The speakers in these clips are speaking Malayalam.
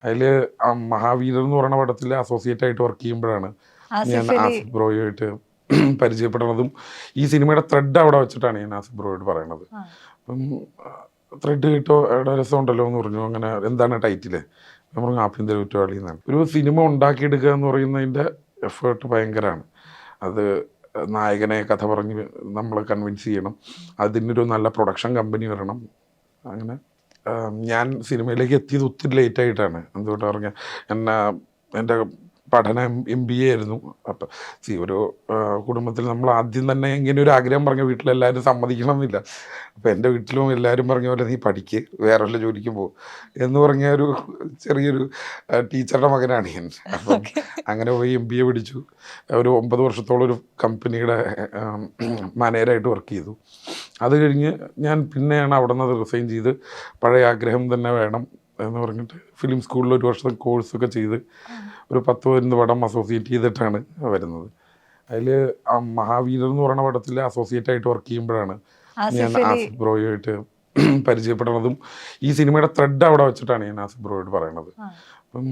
അതിൽ മഹാവീരർ എന്ന് പറയുന്ന പടത്തിൽ അസോസിയേറ്റ് ആയിട്ട് വർക്ക് ചെയ്യുമ്പോഴാണ് ഞാൻ ആസിഫ് അലി. ആസിഫ് ബ്രോയുമായിട്ട് പരിചയപ്പെടുന്നതും ഈ സിനിമയുടെ ത്രെഡ് അവിടെ വെച്ചിട്ടാണ് ഞാൻ ആസിഫ് ബ്രോയോട് പറയണത്. ആ. അപ്പം ത്രെഡ് കിട്ടോ അവിടെ രസമുണ്ടല്ലോ എന്ന് പറഞ്ഞു. അങ്ങനെ എന്താണ് ടൈറ്റില്? ഞാൻ പറഞ്ഞു ആഭ്യന്തര കുറ്റവാളി എന്നാണ്. ഒരു സിനിമ ഉണ്ടാക്കിയെടുക്കുക എന്ന് പറയുന്നതിൻ്റെ എഫേർട്ട് ഭയങ്കരമാണ്. അത് നായകനെ കഥ പറഞ്ഞ് നമ്മൾ കൺവിൻസ് ചെയ്യണം, അതിനൊരു നല്ല പ്രൊഡക്ഷൻ കമ്പനി വരണം. അങ്ങനെ ഞാൻ സിനിമയിലേക്ക് എത്തിയത് ഒത്തിരി ലേറ്റായിട്ടാണ്. എന്തുകൊണ്ട് പറഞ്ഞാൽ എൻ്റെ പഠനം MBA ആയിരുന്നു. അപ്പം ഒരു കുടുംബത്തിൽ നമ്മൾ ആദ്യം തന്നെ ഇങ്ങനെ ഒരു ആഗ്രഹം പറഞ്ഞ വീട്ടിലെല്ലാവരും സമ്മതിക്കണം എന്നില്ല. അപ്പോൾ എൻ്റെ വീട്ടിലും എല്ലാവരും പറഞ്ഞ പോലെ നീ പഠിക്ക്, വേറെ വല്ല ജോലിക്കും പോകും എന്ന് പറഞ്ഞ ഒരു ചെറിയൊരു ടീച്ചറുടെ മകനാണ് ഞാൻ. അപ്പം അങ്ങനെ പോയി MBA പഠിച്ചു. ഒരു 9 വർഷത്തോളം ഒരു കമ്പനിയുടെ മാനേജറായിട്ട് വർക്ക് ചെയ്തു. അത് കഴിഞ്ഞ് ഞാൻ പിന്നെയാണ് അവിടെ നിന്ന് റിസൈൻ ചെയ്ത് പഴയ ആഗ്രഹം തന്നെ വേണം എന്ന് പറഞ്ഞിട്ട് ഫിലിം സ്കൂളിൽ ഒരു വർഷത്തെ കോഴ്സൊക്കെ ചെയ്ത് ഒരു 10-15 പടം അസോസിയേറ്റ് ചെയ്തിട്ടാണ് വരുന്നത്. അതിൽ മഹാവീരർ എന്ന് പറയുന്ന പടത്തിൽ അസോസിയേറ്റ് ആയിട്ട് വർക്ക് ചെയ്യുമ്പോഴാണ് ഞാൻ ആസിഫ് ബ്രോയുമായിട്ട് പരിചയപ്പെടുന്നതും ഈ സിനിമയുടെ ത്രെഡ് അവിടെ വെച്ചിട്ടാണ് ഞാൻ ആസിഫ് ബ്രോയോട് പറയണത്. അപ്പം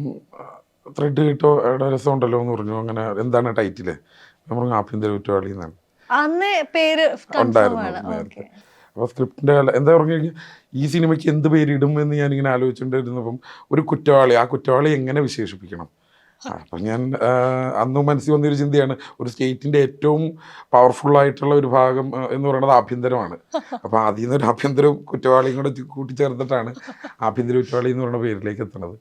ത്രെഡ് കിട്ടോ അവിടെ രസമുണ്ടല്ലോ എന്ന് പറഞ്ഞു. അങ്ങനെ എന്താണ് ടൈറ്റില്? ഞാൻ പറഞ്ഞു ആഭ്യന്തര കുറ്റവാളി എന്നാണ്. ഉണ്ടായിരുന്നു. അപ്പോൾ സ്ക്രിപ്റ്റിൻ്റെ എന്താ പറഞ്ഞു കഴിഞ്ഞാൽ ഈ സിനിമയ്ക്ക് എന്ത് പേരിടും എന്ന് ഞാനിങ്ങനെ ആലോചിച്ചുകൊണ്ടിരുന്നപ്പം ഒരു കുറ്റവാളി, ആ കുറ്റവാളി എങ്ങനെ വിശേഷിപ്പിക്കണം? അപ്പം ഞാൻ അന്ന് മനസ്സിൽ വന്നൊരു ചിന്തയാണ്, ഒരു സ്റ്റേറ്റിൻ്റെ ഏറ്റവും പവർഫുള്ളായിട്ടുള്ള ഒരു ഭാഗം എന്ന് പറയുന്നത് ആഭ്യന്തരമാണ്. അപ്പം അതിൽ നിന്നൊരു ആഭ്യന്തരവും കുറ്റവാളിയും കൂടെ കൂട്ടിച്ചേർത്തിട്ടാണ് ആഭ്യന്തര കുറ്റവാളി എന്ന് പറയുന്ന പേരിലേക്ക് എത്തുന്നത്.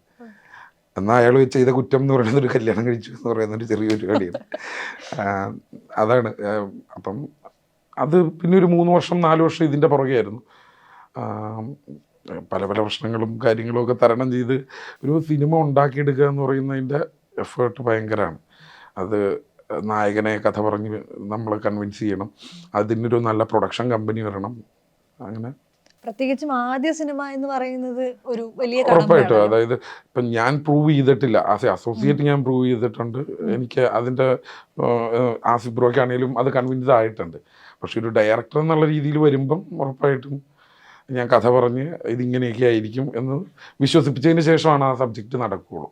എന്നാൽ അയാൾ ചെയ്ത കുറ്റം എന്ന് പറയുന്നത് ഒരു കല്യാണം കഴിച്ചു എന്ന് പറയുന്നൊരു ചെറിയൊരു കളിയാണ്. അതാണ്. അപ്പം അത് പിന്നെ ഒരു 3 വർഷം 4 വർഷം ഇതിൻ്റെ പുറകെയായിരുന്നു. പല പല പ്രശ്നങ്ങളും കാര്യങ്ങളും ഒക്കെ തരണം ചെയ്ത് ഒരു സിനിമ ഉണ്ടാക്കിയെടുക്കുക എന്ന് പറയുന്നതിൻ്റെ എഫേർട്ട് ഭയങ്കരമാണ്. അത് നായകനെ കഥ പറഞ്ഞ് നമ്മൾ കൺവിൻസ് ചെയ്യണം, അതിനൊരു നല്ല പ്രൊഡക്ഷൻ കമ്പനി വരണം. അങ്ങനെ പ്രത്യേകിച്ചും ആദ്യ സിനിമ എന്ന് പറയുന്നത് ഒരു വലിയ ഉറപ്പായിട്ടും. അതായത് ഇപ്പം ഞാൻ പ്രൂവ് ചെയ്തിട്ടില്ല, അസോസിയേറ്റ് ഞാൻ പ്രൂവ് ചെയ്തിട്ടുണ്ട്. എനിക്ക് അതിൻ്റെ ആസിഫ് ബ്രോയ്ക്കാണെങ്കിലും അത് കൺവിൻസ് ആയിട്ടുണ്ട്. പക്ഷെ ഒരു ഡയറക്ടർ എന്നുള്ള രീതിയിൽ വരുമ്പം ഉറപ്പായിട്ടും ഞാൻ കഥ പറഞ്ഞ് ഇതിങ്ങനെയൊക്കെ ആയിരിക്കും എന്ന് വിശ്വസിപ്പിച്ചതിന് ശേഷമാണ് ആ സബ്ജക്റ്റ് നടക്കുകയുള്ളൂ.